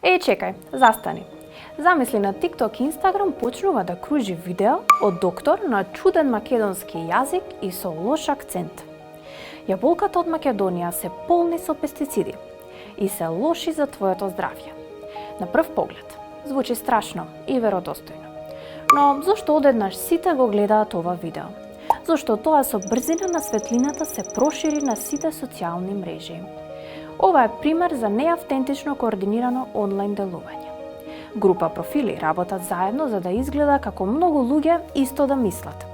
Чекај, застани. Замисли, на TikTok и Instagram почнува да кружи видео од доктор на чуден македонски јазик и со лош акцент. Јаболката од Македонија се полни со пестициди и се лоши за твоето здравје. На прв поглед, звучи страшно и веродостојно. Но зошто одеднаш сите го гледаат ова видео? Зошто тоа со брзина на светлината се прошири на сите социјални мрежи? Ова е пример за неавтентично координирано онлайн делување. Група профили работат заедно за да изгледа како многу луѓе исто да мислат.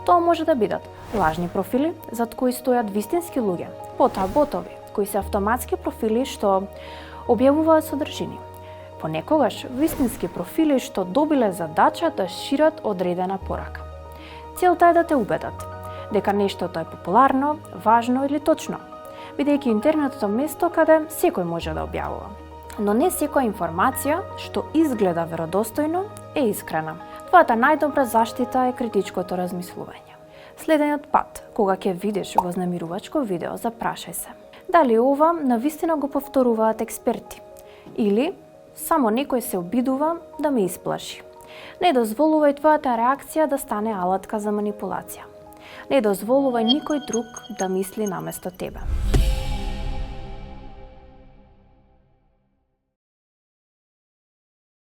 Тоа може да бидат лажни профили, зад кои стојат вистински луѓе, потоа ботови, кои се автоматски профили што објавуваат содржини. Понекогаш вистински профили што добиле задача да шират одредена порака. Целта е да те убедат дека нештото е популарно, важно или точно, бидејќи интернетот е место каде секој може да објавува. Но не секоја информација што изгледа веродостојно е искрена. Твојата најдобра заштита е критичкото размислување. Следниот пат, кога ќе видиш вознемирувачко видео, запрашај се: дали ова навистина го повторуваат експерти или само некој се обидува да ме исплаши? Не дозволувај твојата реакција да стане алатка за манипулација. Не дозволувај никој друг да мисли наместо тебе.